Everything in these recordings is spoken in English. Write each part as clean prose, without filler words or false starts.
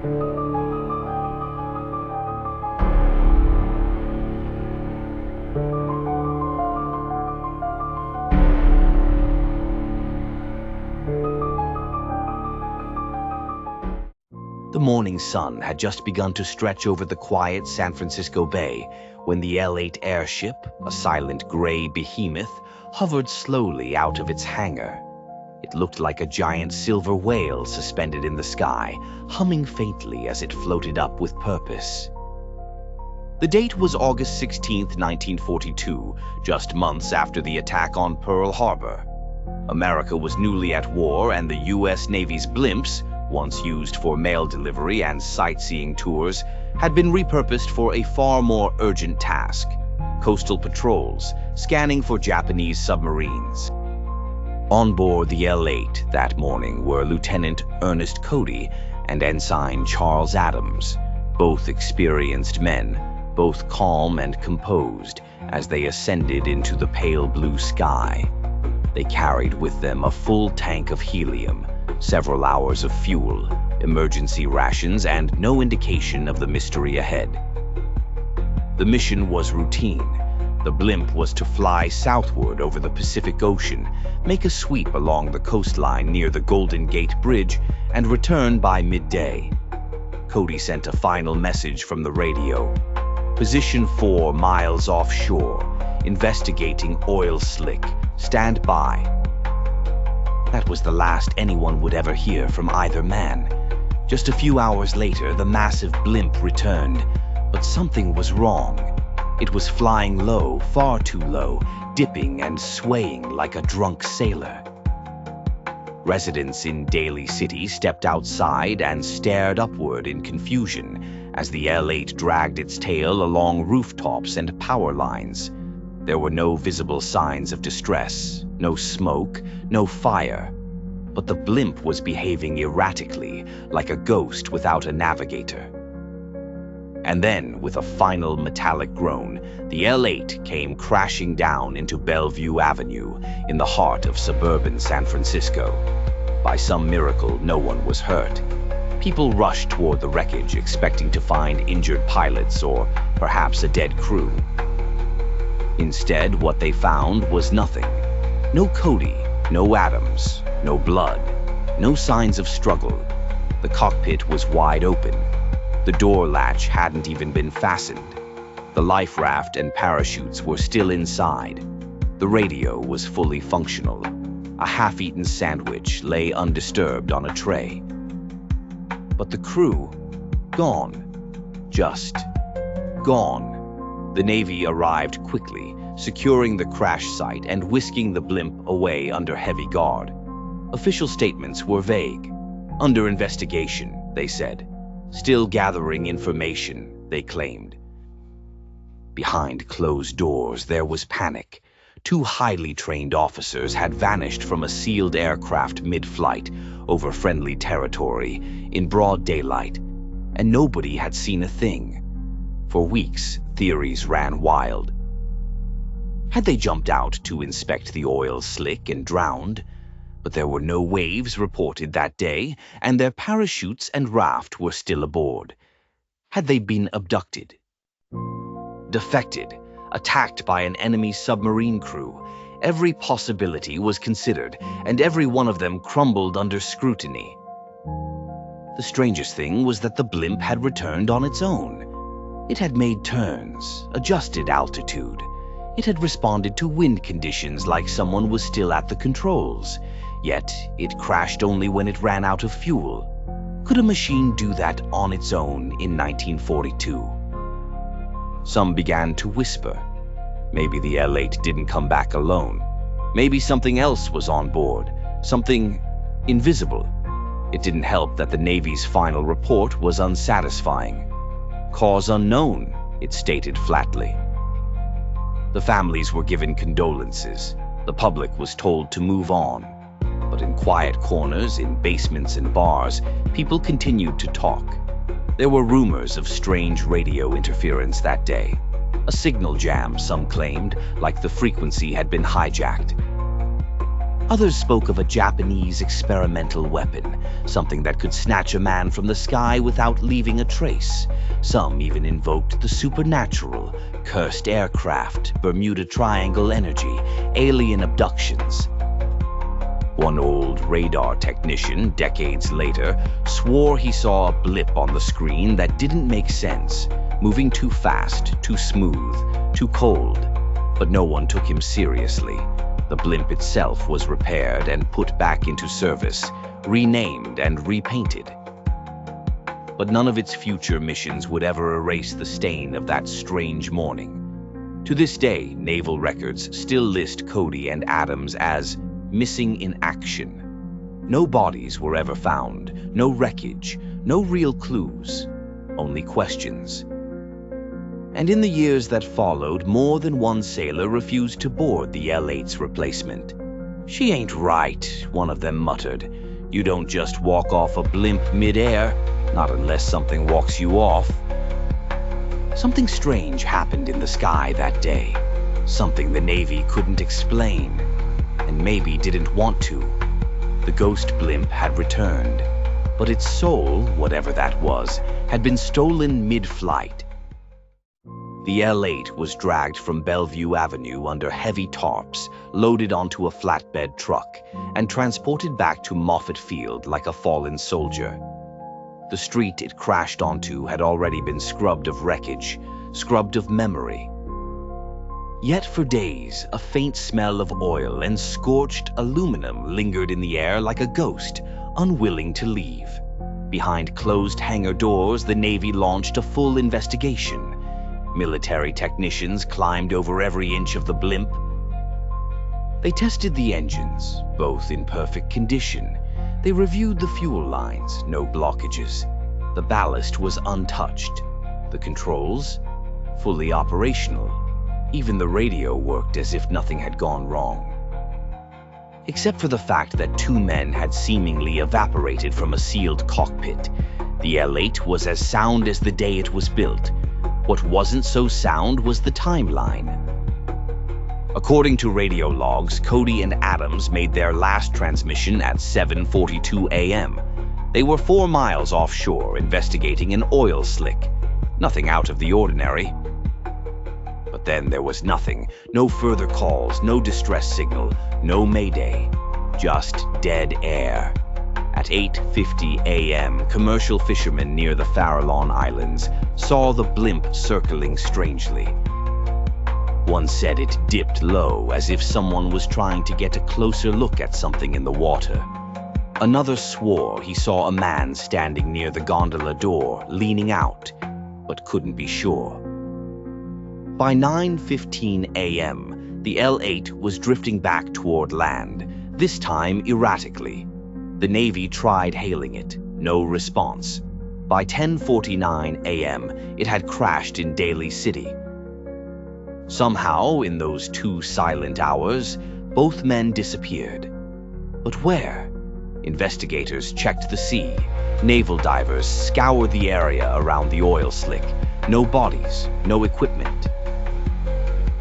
The morning sun had just begun to stretch over the quiet San Francisco Bay when the L-8 airship, a silent gray behemoth, hovered slowly out of its hangar. It looked like a giant silver whale suspended in the sky, humming faintly as it floated up with purpose. The date was August 16, 1942, just months after the attack on Pearl Harbor. America was newly at war, and the U.S. Navy's blimps, once used for mail delivery and sightseeing tours, had been repurposed for a far more urgent task: coastal patrols, scanning for Japanese submarines. On board the L-8 that morning were Lieutenant Ernest Cody and Ensign Charles Adams, both experienced men, both calm and composed as they ascended into the pale blue sky. They carried with them a full tank of helium, several hours of fuel, emergency rations, and no indication of the mystery ahead. The mission was routine. The blimp was to fly southward over the Pacific Ocean, make a sweep along the coastline near the Golden Gate Bridge, and return by midday. Cody sent a final message from the radio. Position 4 miles offshore, investigating oil slick. Stand by. That was the last anyone would ever hear from either man. Just a few hours later, the massive blimp returned, but something was wrong. It was flying low, far too low, dipping and swaying like a drunk sailor. Residents in Daly City stepped outside and stared upward in confusion as the L-8 dragged its tail along rooftops and power lines. There were no visible signs of distress, no smoke, no fire. But the blimp was behaving erratically, like a ghost without a navigator. And then, with a final metallic groan, the L-8 came crashing down into Bellevue Avenue in the heart of suburban San Francisco. By some miracle, no one was hurt. People rushed toward the wreckage, expecting to find injured pilots or perhaps a dead crew. Instead, what they found was nothing. No Cody, no Adams, no blood, no signs of struggle. The cockpit was wide open. The door latch hadn't even been fastened. The life raft and parachutes were still inside. The radio was fully functional. A half-eaten sandwich lay undisturbed on a tray. But the crew, gone. Just gone. The Navy arrived quickly, securing the crash site and whisking the blimp away under heavy guard. Official statements were vague. Under investigation, they said. Still gathering information, they claimed. Behind closed doors, there was panic. 2 highly trained officers had vanished from a sealed aircraft mid-flight over friendly territory in broad daylight, and nobody had seen a thing. For weeks, theories ran wild. Had they jumped out to inspect the oil slick and drowned? But there were no waves reported that day, and their parachutes and raft were still aboard. Had they been abducted? Defected, attacked by an enemy submarine crew? Every possibility was considered, and every one of them crumbled under scrutiny. The strangest thing was that the blimp had returned on its own. It had made turns, adjusted altitude. It had responded to wind conditions like someone was still at the controls. Yet it crashed only when it ran out of fuel. Could a machine do that on its own in 1942? Some began to whisper. Maybe the L-8 didn't come back alone. Maybe something else was on board, something invisible. It didn't help that the Navy's final report was unsatisfying. Cause unknown, it stated flatly. The families were given condolences. The public was told to move on. But in quiet corners, in basements and bars, people continued to talk. There were rumors of strange radio interference that day. A signal jam, some claimed, like the frequency had been hijacked. Others spoke of a Japanese experimental weapon, something that could snatch a man from the sky without leaving a trace. Some even invoked the supernatural, cursed aircraft, Bermuda Triangle energy, alien abductions. One old radar technician, decades later, swore he saw a blip on the screen that didn't make sense, moving too fast, too smooth, too cold. But no one took him seriously. The blimp itself was repaired and put back into service, renamed and repainted. But none of its future missions would ever erase the stain of that strange morning. To this day, naval records still list Cody and Adams as missing in action. No bodies were ever found, no wreckage, no real clues, only questions. And in the years that followed, more than one sailor refused to board the L8's replacement. "She ain't right," one of them muttered. "You don't just walk off a blimp mid-air, not unless something walks you off." Something strange happened in the sky that day. Something the Navy couldn't explain, and maybe didn't want to. The ghost blimp had returned, but its soul, whatever that was, had been stolen mid-flight. The L8 was dragged from Bellevue Avenue under heavy tarps, loaded onto a flatbed truck, and transported back to Moffett Field like a fallen soldier. The street it crashed onto had already been scrubbed of wreckage, scrubbed of memory. Yet for days, a faint smell of oil and scorched aluminum lingered in the air like a ghost, unwilling to leave. Behind closed hangar doors, the Navy launched a full investigation. Military technicians climbed over every inch of the blimp. They tested the engines, both in perfect condition. They reviewed the fuel lines, no blockages. The ballast was untouched. The controls, fully operational. Even the radio worked as if nothing had gone wrong. Except for the fact that two men had seemingly evaporated from a sealed cockpit. The L8 was as sound as the day it was built. What wasn't so sound was the timeline. According to radio logs, Cody and Adams made their last transmission at 7:42 a.m. They were 4 miles offshore investigating an oil slick. Nothing out of the ordinary. But then there was nothing. No further calls, no distress signal, no mayday. Just dead air. At 8:50 a.m., commercial fishermen near the Farallon Islands saw the blimp circling strangely. One said it dipped low, as if someone was trying to get a closer look at something in the water. Another swore he saw a man standing near the gondola door, leaning out, but couldn't be sure. By 9:15 a.m., the L8 was drifting back toward land, this time erratically. The Navy tried hailing it, no response. By 10:49 a.m., it had crashed in Daly City. Somehow, in those 2 silent hours, both men disappeared. But where? Investigators checked the sea. Naval divers scoured the area around the oil slick. No bodies, no equipment.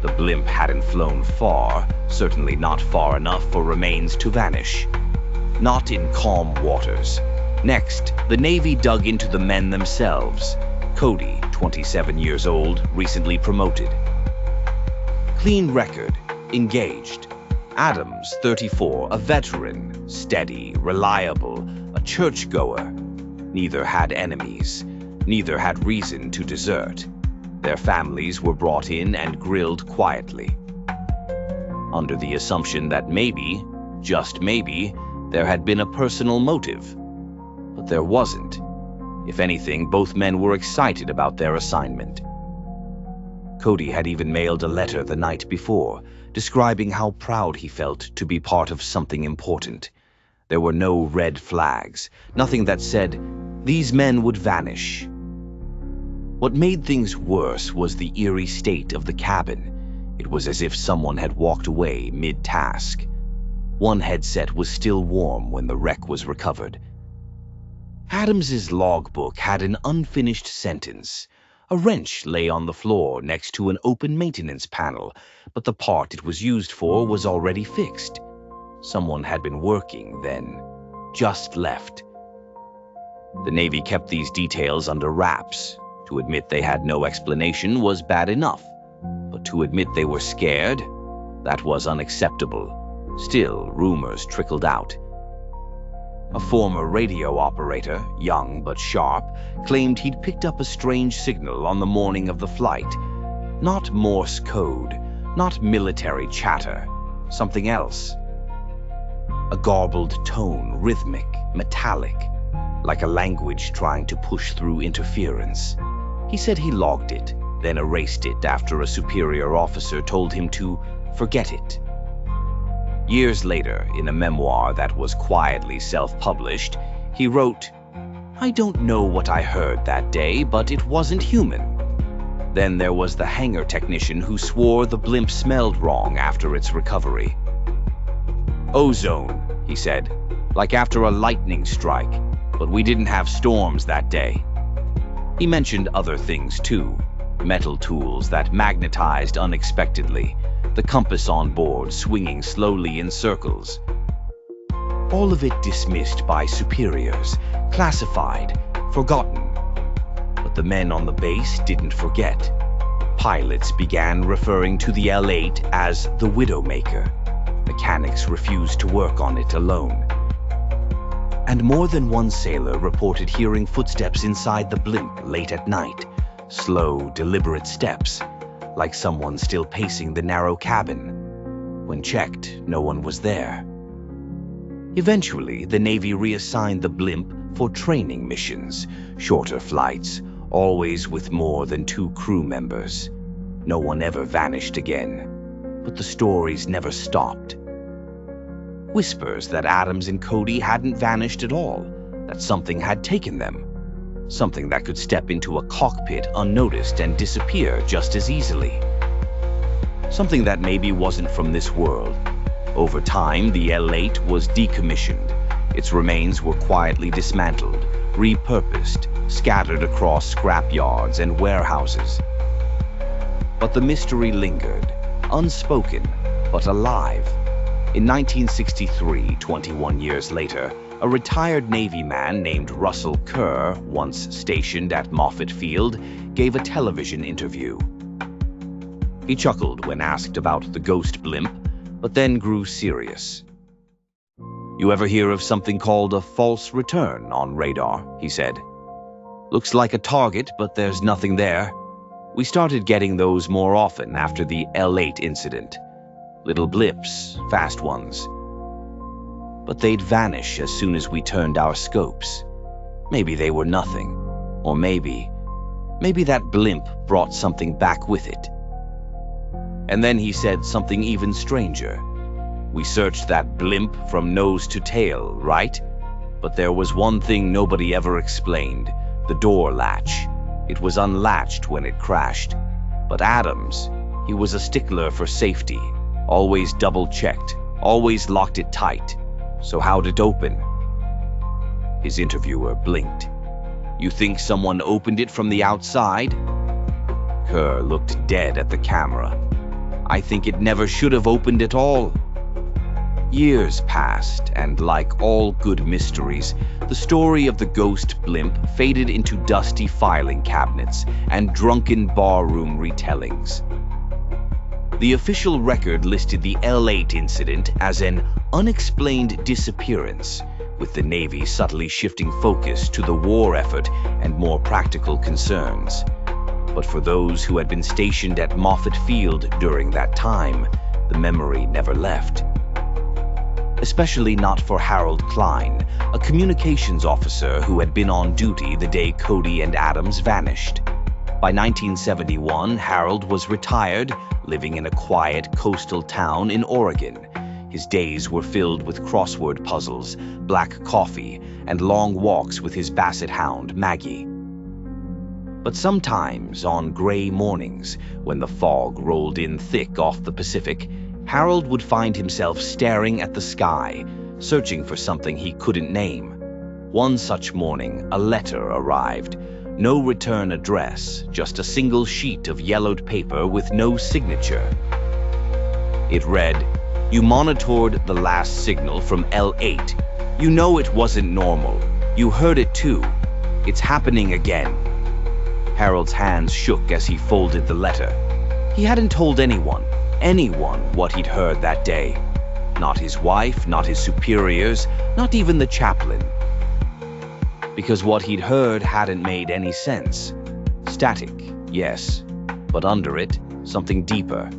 The blimp hadn't flown far, certainly not far enough for remains to vanish. Not in calm waters. Next, the Navy dug into the men themselves. Cody, 27 years old, recently promoted. Clean record, engaged. Adams, 34, a veteran, steady, reliable, a churchgoer. Neither had enemies. Neither had reason to desert. Their families were brought in and grilled quietly. Under the assumption that maybe, just maybe, there had been a personal motive. But there wasn't. If anything, both men were excited about their assignment. Cody had even mailed a letter the night before, describing how proud he felt to be part of something important. There were no red flags, nothing that said, these men would vanish. What made things worse was the eerie state of the cabin. It was as if someone had walked away mid-task. One headset was still warm when the wreck was recovered. Adams's logbook had an unfinished sentence. A wrench lay on the floor next to an open maintenance panel, but the part it was used for was already fixed. Someone had been working then, just left. The Navy kept these details under wraps. To admit they had no explanation was bad enough, but to admit they were scared, that was unacceptable. Still, rumors trickled out. A former radio operator, young but sharp, claimed he'd picked up a strange signal on the morning of the flight. Not Morse code, not military chatter, something else. A garbled tone, rhythmic, metallic, like a language trying to push through interference. He said he logged it, then erased it after a superior officer told him to forget it. Years later, in a memoir that was quietly self-published, he wrote, "I don't know what I heard that day, but it wasn't human." Then there was the hangar technician who swore the blimp smelled wrong after its recovery. "Ozone," he said, "like after a lightning strike, but we didn't have storms that day." He mentioned other things too, metal tools that magnetized unexpectedly, the compass on board swinging slowly in circles. All of it dismissed by superiors, classified, forgotten. But the men on the base didn't forget. Pilots began referring to the L-8 as the Widowmaker. Mechanics refused to work on it alone. And more than one sailor reported hearing footsteps inside the blimp late at night. Slow, deliberate steps, like someone still pacing the narrow cabin. When checked, no one was there. Eventually, the Navy reassigned the blimp for training missions, shorter flights, always with more than 2 crew members. No one ever vanished again, but the stories never stopped. Whispers that Adams and Cody hadn't vanished at all, that something had taken them. Something that could step into a cockpit unnoticed and disappear just as easily. Something that maybe wasn't from this world. Over time, the L-8 was decommissioned. Its remains were quietly dismantled, repurposed, scattered across scrap yards and warehouses. But the mystery lingered, unspoken, but alive. In 1963, 21 years later, a retired Navy man named Russell Kerr, once stationed at Moffett Field, gave a television interview. He chuckled when asked about the ghost blimp, but then grew serious. "You ever hear of something called a false return on radar?" he said. "Looks like a target, but there's nothing there. We started getting those more often after the L-8 incident. Little blips, fast ones. But they'd vanish as soon as we turned our scopes. Maybe they were nothing. Or maybe that blimp brought something back with it." And then he said something even stranger. "We searched that blimp from nose to tail, right? But there was one thing nobody ever explained, the door latch. It was unlatched when it crashed. But Adams, he was a stickler for safety. Always double-checked, always locked it tight. So how'd it open?" His interviewer blinked. "You think someone opened it from the outside?" Kerr looked dead at the camera. "I think it never should have opened at all." Years passed, and like all good mysteries, the story of the ghost blimp faded into dusty filing cabinets and drunken barroom retellings. The official record listed the L-8 incident as an unexplained disappearance, with the Navy subtly shifting focus to the war effort and more practical concerns. But for those who had been stationed at Moffett Field during that time, the memory never left. Especially not for Harold Klein, a communications officer who had been on duty the day Cody and Adams vanished. By 1971, Harold was retired, living in a quiet coastal town in Oregon. His days were filled with crossword puzzles, black coffee, and long walks with his basset hound, Maggie. But sometimes, on gray mornings, when the fog rolled in thick off the Pacific, Harold would find himself staring at the sky, searching for something he couldn't name. One such morning, a letter arrived. No return address, just a single sheet of yellowed paper with no signature. It read, You monitored the last signal from L8. You know it wasn't normal. You heard it too. It's happening again. Harold's hands shook as he folded the letter. He hadn't told anyone what he'd heard that day. Not his wife, not his superiors, not even the chaplain. Because what he'd heard hadn't made any sense. Static, yes, but under it, something deeper.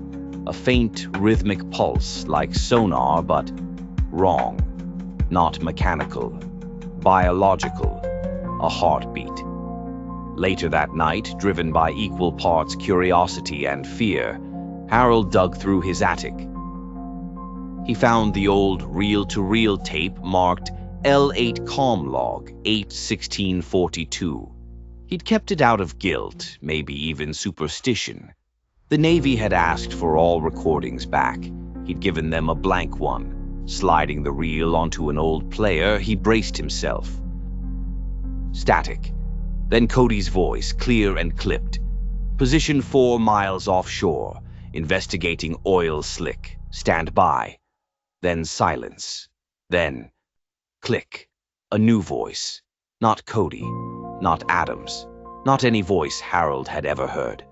A faint, rhythmic pulse like sonar, but wrong. Not mechanical. Biological. A heartbeat. Later that night, driven by equal parts curiosity and fear, Harold dug through his attic. He found the old reel-to-reel tape marked L8 comm log 8/16/42. He'd kept it out of guilt, maybe even superstition. The Navy had asked for all recordings back. He'd given them a blank one. Sliding the reel onto an old player, he braced himself. Static. Then Cody's voice, clear and clipped. Position 4 miles offshore. Investigating oil slick. Stand by. Then silence. Then click. A new voice. Not Cody. Not Adams. Not any voice Harold had ever heard.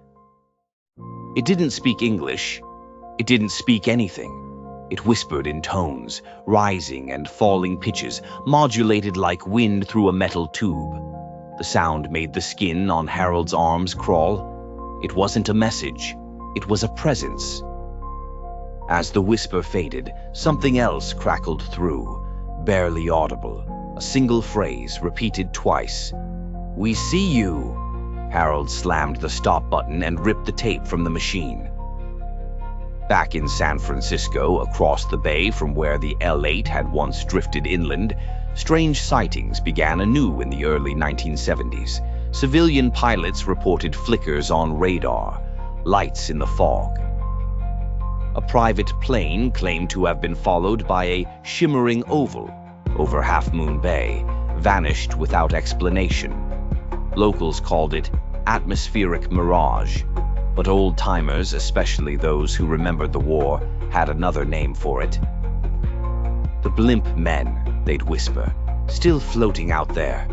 It didn't speak English. It didn't speak anything. It whispered in tones, rising and falling pitches, modulated like wind through a metal tube. The sound made the skin on Harold's arms crawl. It wasn't a message. It was a presence. As the whisper faded, something else crackled through, barely audible. A single phrase repeated twice. "We see you." Harold slammed the stop button and ripped the tape from the machine. Back in San Francisco, across the bay from where the L8 had once drifted inland, strange sightings began anew in the early 1970s. Civilian pilots reported flickers on radar, lights in the fog. A private plane claimed to have been followed by a shimmering oval over Half Moon Bay, vanished without explanation. Locals called it atmospheric mirage, but old-timers, especially those who remembered the war, had another name for it. The Blimp men, they'd whisper, still floating out there.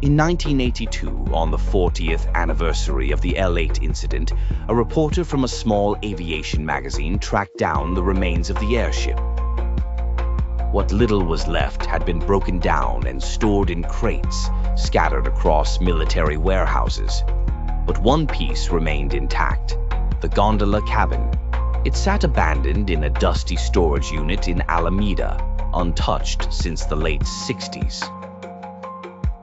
In 1982, on the 40th anniversary of the L8 incident, a reporter from a small aviation magazine tracked down the remains of the airship. What little was left had been broken down and stored in crates, scattered across military warehouses. But one piece remained intact, the gondola cabin. It sat abandoned in a dusty storage unit in Alameda, untouched since the late 60s.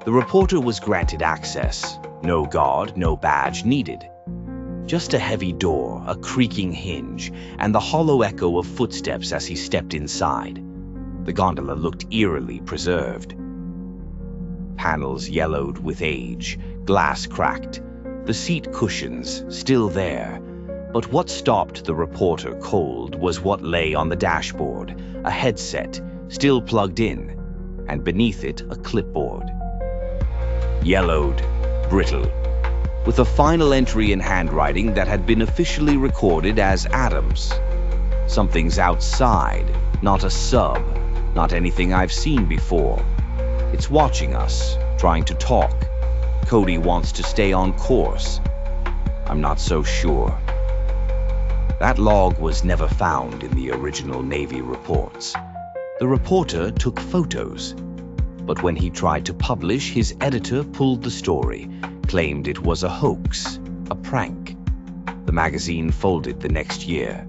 The reporter was granted access. No guard, no badge needed. Just a heavy door, a creaking hinge, and the hollow echo of footsteps as he stepped inside. The gondola looked eerily preserved. Panels yellowed with age, glass cracked, the seat cushions still there. But what stopped the reporter cold was what lay on the dashboard, a headset still plugged in, and beneath it a clipboard. Yellowed, brittle, with a final entry in handwriting that had been officially recorded as Adams. Something's outside, not a sub, not anything I've seen before. It's watching us, trying to talk. Cody wants to stay on course. I'm not so sure. That log was never found in the original Navy reports. The reporter took photos, but when he tried to publish, his editor pulled the story, claimed it was a hoax, a prank. The magazine folded the next year.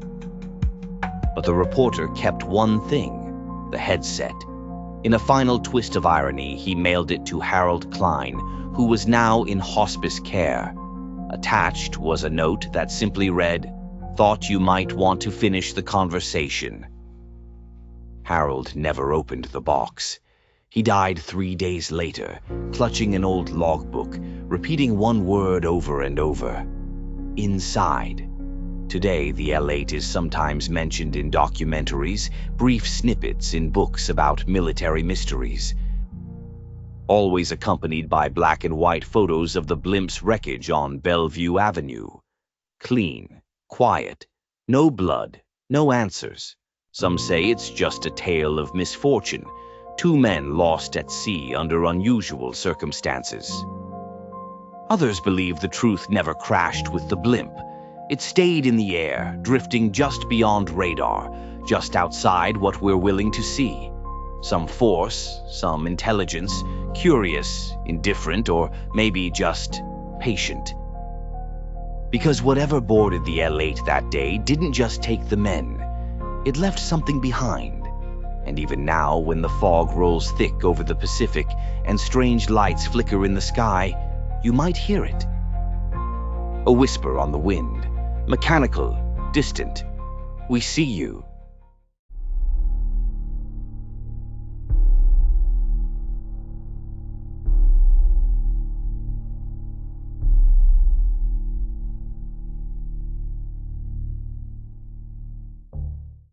But the reporter kept one thing, the headset. In a final twist of irony, he mailed it to Harold Klein, who was now in hospice care. Attached was a note that simply read, "Thought you might want to finish the conversation." Harold never opened the box. He died 3 days later, clutching an old logbook, repeating one word over and over. Inside. Today, the L8 is sometimes mentioned in documentaries, brief snippets in books about military mysteries. Always accompanied by black and white photos of the Blimp's wreckage on Bellevue Avenue. Clean, quiet, no blood, no answers. Some say it's just a tale of misfortune, two men lost at sea under unusual circumstances. Others believe the truth never crashed with the blimp. It stayed in the air, drifting just beyond radar, just outside what we're willing to see. Some force, some intelligence, curious, indifferent, or maybe just patient. Because whatever boarded the L8 that day didn't just take the men. It left something behind. And even now, when the fog rolls thick over the Pacific and strange lights flicker in the sky, you might hear it. A whisper on the wind, mechanical, distant. We see you.